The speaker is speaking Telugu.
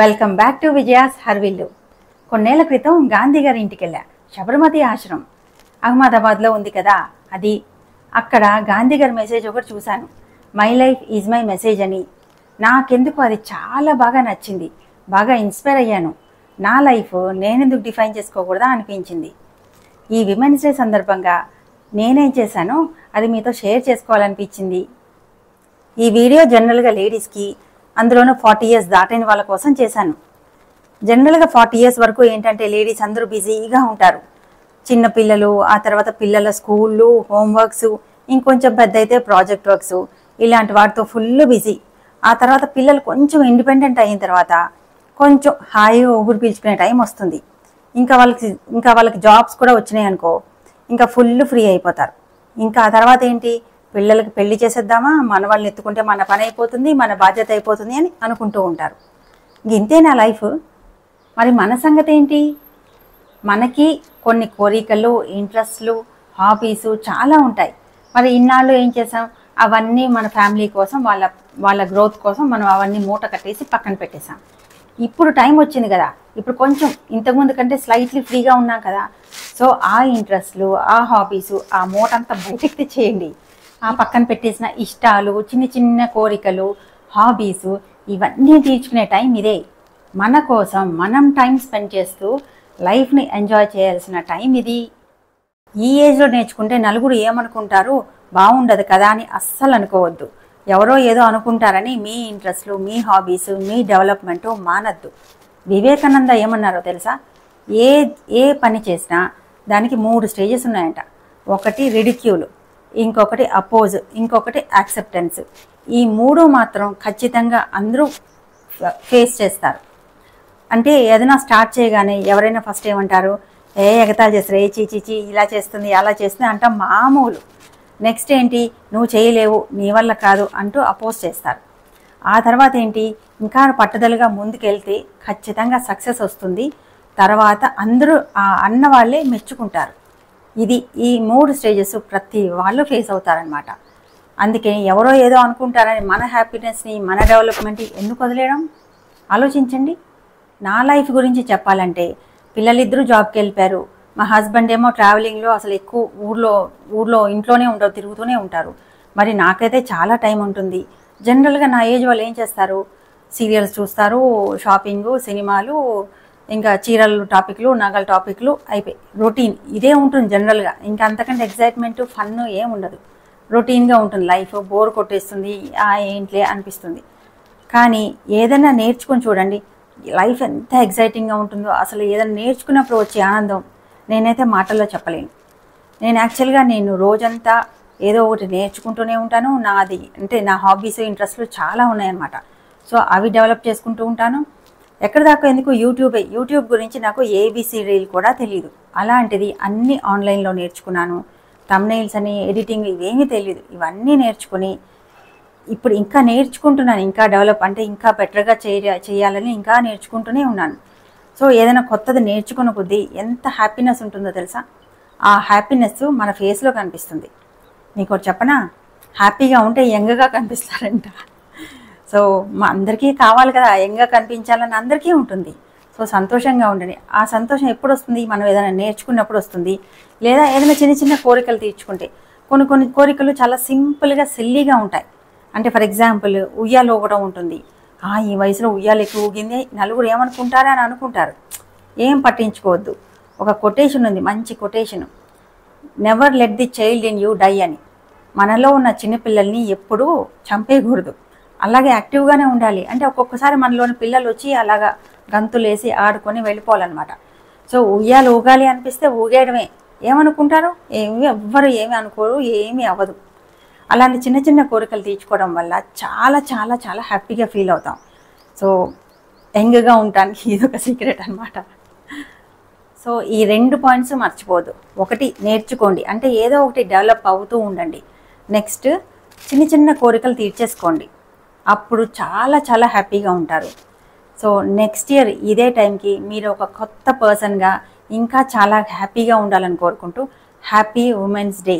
Welcome back to Vijaya's Harvillu. కొన్నేళ్ల క్రితం గాంధీ గారి ఇంటికి వెళ్ళా. శబర్మతి ఆశ్రమం అహ్మదాబాద్లో ఉంది కదా. అది అక్కడ గాంధీ గారి మెసేజ్ ఒకటి చూశాను. My life is my message అని. నాకెందుకు అది చాలా బాగా నచ్చింది, బాగా ఇన్స్పైర్ అయ్యాను. నా లైఫ్ నేనెందుకు డిఫైన్ చేసుకోకూడదా అనిపించింది. ఈ విమెన్స్ డే సందర్భంగా నేనేం చేశానో అది మీతో షేర్ చేసుకోవాలనిపించింది. ఈ వీడియో జనరల్గా లేడీస్కి, అందులోనూ 40 years దాటైన వాళ్ళ కోసం చేశాను. జనరల్గా 40 years వరకు ఏంటంటే లేడీస్ అందరూ బిజీగా ఉంటారు. చిన్న పిల్లలు, ఆ తర్వాత పిల్లల స్కూళ్ళు, హోంవర్క్స్, ఇంకొంచెం పెద్ద అయితే ప్రాజెక్ట్ వర్క్స్, ఇలాంటి వాటితో ఫుల్ బిజీ. ఆ తర్వాత పిల్లలు కొంచెం ఇండిపెండెంట్ అయిన తర్వాత కొంచెం హాయిగా ఊపిరి పీల్చుకునే టైం వస్తుంది. ఇంకా వాళ్ళకి జాబ్స్ కూడా వచ్చినాయి అనుకో, ఇంకా ఫుల్ ఫ్రీ అయిపోతారు. ఇంకా ఆ తర్వాత ఏంటి, పిల్లలకి పెళ్లి చేసేద్దామా, మన వాళ్ళని ఎత్తుకుంటే మన పని అయిపోతుంది, మన బాధ్యత అయిపోతుంది అని అనుకుంటూ ఉంటారు. ఇంతేనా లైఫ్? మరి మన సంగతి ఏంటి? మనకి కొన్ని కోరికలు, ఇంట్రెస్ట్లు, హాబీస్ చాలా ఉంటాయి. మరి ఇన్నాళ్ళు ఏం చేసాం? అవన్నీ మన ఫ్యామిలీ కోసం, వాళ్ళ గ్రోత్ కోసం మనం అవన్నీ మూట కట్టేసి పక్కన పెట్టేసాం. ఇప్పుడు టైం వచ్చింది కదా, ఇప్పుడు కొంచెం ఇంతకుముందు కంటే స్లైట్లీ ఫ్రీగా ఉన్నాం కదా. సో ఆ ఇంట్రెస్ట్లు, ఆ హాబీసు, ఆ మూట అంతా బయటికి తెచ్చేయండి. ఆ పక్కన పెట్టేసిన ఇష్టాలు, చిన్న చిన్న కోరికలు, హాబీసు, ఇవన్నీ తీర్చుకునే టైం ఇదే. మన కోసం మనం టైం స్పెండ్ చేస్తూ లైఫ్ని ఎంజాయ్ చేయాల్సిన టైం ఇది. ఈ ఏజ్లో నేర్చుకుంటే నలుగురు ఏమనుకుంటారు, బాగుండదు కదా అని అస్సలు అనుకోవద్దు. ఎవరో ఏదో అనుకుంటారని మీ ఇంట్రెస్ట్లు, మీ హాబీసు, మీ డెవలప్మెంటు మానద్దు. వివేకానంద ఏమన్నారో తెలుసా? ఏ పని చేసినా దానికి 3 స్టేజెస్ ఉన్నాయంట. ఒకటి రిడిక్యూల్, ఇంకొకటి అపోజ్, ఇంకొకటి యాక్సెప్టెన్స్. ఈ 3 మాత్రం ఖచ్చితంగా అందరూ ఫేస్ చేస్తారు. అంటే ఏదైనా స్టార్ట్ చేయగానే ఎవరైనా ఫస్ట్ ఏమంటారు, ఎగతాళి చేస్తారు, చీచి ఇలా చేస్తుంది, అలా చేస్తుంది అంట మామూలు. నెక్స్ట్ ఏంటి, నువ్వు చేయలేవు, నీ వల్ల కాదు అంటూ అపోజ్ చేస్తారు. ఆ తర్వాత ఏంటి, ఇంకా పట్టుదలగా ముందుకెళ్తే ఖచ్చితంగా సక్సెస్ వస్తుంది. తర్వాత అందరూ అన్న వాళ్ళే మెచ్చుకుంటారు. ఇది ఈ 3 స్టేజెస్ ప్రతి వాళ్ళు ఫేస్ అవుతారనమాట. అందుకే ఎవరో ఏదో అనుకుంటారని మన హ్యాపీనెస్ని, మన డెవలప్మెంట్ని ఎందుకు వదిలేయడం? ఆలోచించండి. నా లైఫ్ గురించి చెప్పాలంటే, పిల్లలిద్దరూ జాబ్కి వెళ్ళిపోయారు. మా హస్బెండ్ ఏమో ట్రావెలింగ్లో అసలు ఎక్కువ ఊర్లో ఇంట్లోనే ఉండవు, తిరుగుతూనే ఉంటారు. మరి నాకైతే చాలా టైం ఉంటుంది. జనరల్గా నా ఏజ్ వాళ్ళు ఏం చేస్తారు, సీరియల్స్ చూస్తారు, షాపింగు, సినిమాలు, ఇంకా చీరలు టాపిక్లు, నగల టాపిక్లు అయిపోయి రొటీన్ ఇదే ఉంటుంది జనరల్గా. ఇంకా అంతకంటే ఎగ్జైట్మెంట్, ఫన్ ఏం ఉండదు. రొటీన్గా ఉంటుంది లైఫ్. బోర్ కొట్టేస్తుంది, ఏంట్లే అనిపిస్తుంది. కానీ ఏదైనా నేర్చుకొని చూడండి, లైఫ్ ఎంత ఎగ్జైటింగ్గా ఉంటుందో. అసలు ఏదైనా నేర్చుకున్నప్పుడు వచ్చే ఆనందం నేనైతే మాటల్లో చెప్పలేను. నేను రోజంతా ఏదో ఒకటి నేర్చుకుంటూనే ఉంటాను. నా హాబీస్, ఇంట్రెస్ట్లు చాలా ఉన్నాయన్నమాట. సో అవి డెవలప్ చేసుకుంటూ ఉంటాను. ఎక్కడి దాకా ఎందుకు, యూట్యూబ్ గురించి నాకు ABCDలు కూడా తెలియదు. అలాంటిది అన్నీ ఆన్లైన్లో నేర్చుకున్నాను. థంబ్నెయిల్స్ అని, ఎడిటింగ్ ఇవేమీ తెలియదు. ఇవన్నీ నేర్చుకుని ఇప్పుడు ఇంకా నేర్చుకుంటున్నాను. ఇంకా డెవలప్ అంటే ఇంకా బెటర్గా చేయాలని ఇంకా నేర్చుకుంటూనే ఉన్నాను. సో ఏదైనా కొత్తది నేర్చుకున్న కొద్దీ ఎంత హ్యాపీనెస్ ఉంటుందో తెలుసా? ఆ హ్యాపీనెస్ మన ఫేస్లో కనిపిస్తుంది. మీకు చెప్పనా, హ్యాపీగా ఉంటే యంగ్గా కనిపిస్తారంట. సో మా అందరికీ కావాలి కదా, యంగ్గా కనిపించాలని అందరికీ ఉంటుంది. సో సంతోషంగా ఉండండి. ఆ సంతోషం ఎప్పుడు వస్తుంది? మనం ఏదైనా నేర్చుకున్నప్పుడు వస్తుంది. లేదా ఏదైనా చిన్న చిన్న కోరికలు తీర్చుకుంటే. కొన్ని కోరికలు చాలా సింపుల్గా, సిల్లీగా ఉంటాయి. అంటే ఫర్ ఎగ్జాంపుల్, ఉయ్యాలు ఊగడం ఉంటుంది. ఈ వయసులో ఉయ్యాలు ఎక్కువ ఊగింది, నలుగురు ఏమనుకుంటారా అని అనుకుంటారు. ఏం పట్టించుకోవద్దు. ఒక కొటేషన్ ఉంది, మంచి quotation, never let the child in you die అని. మనలో ఉన్న చిన్నపిల్లల్ని ఎప్పుడూ చంపేయకూడదు. అలాగే యాక్టివ్గానే ఉండాలి. అంటే ఒక్కొక్కసారి మనలోని పిల్లలు వచ్చి అలాగా గంతులేసి ఆడుకొని వెళ్ళిపోవాలన్నమాట. సో ఉయ్యాలు ఊగాలి అనిపిస్తే ఊగేయడమే. ఏమనుకుంటారు? ఎవ్వరు ఏమీ అనుకోరు, ఏమీ అవ్వదు. అలాంటి చిన్న చిన్న కోరికలు తీర్చుకోవడం వల్ల చాలా చాలా చాలా హ్యాపీగా ఫీల్ అవుతాం. సో యంగ్గా ఉండటానికి ఇదొక సీక్రెట్ అనమాట. సో ఈ 2 పాయింట్స్ మర్చిపోవద్దు. ఒకటి, నేర్చుకోండి, అంటే ఏదో ఒకటి డెవలప్ అవుతూ ఉండండి. నెక్స్ట్, చిన్న చిన్న కోరికలు తీర్చేసుకోండి. అప్పుడు చాలా చాలా హ్యాపీగా ఉంటారు. సో నెక్స్ట్ ఇయర్ ఇదే టైంకి మీరు ఒక కొత్త పర్సన్గా ఇంకా చాలా హ్యాపీగా ఉండాలని కోరుకుంటూ హ్యాపీ ఉమెన్స్ డే.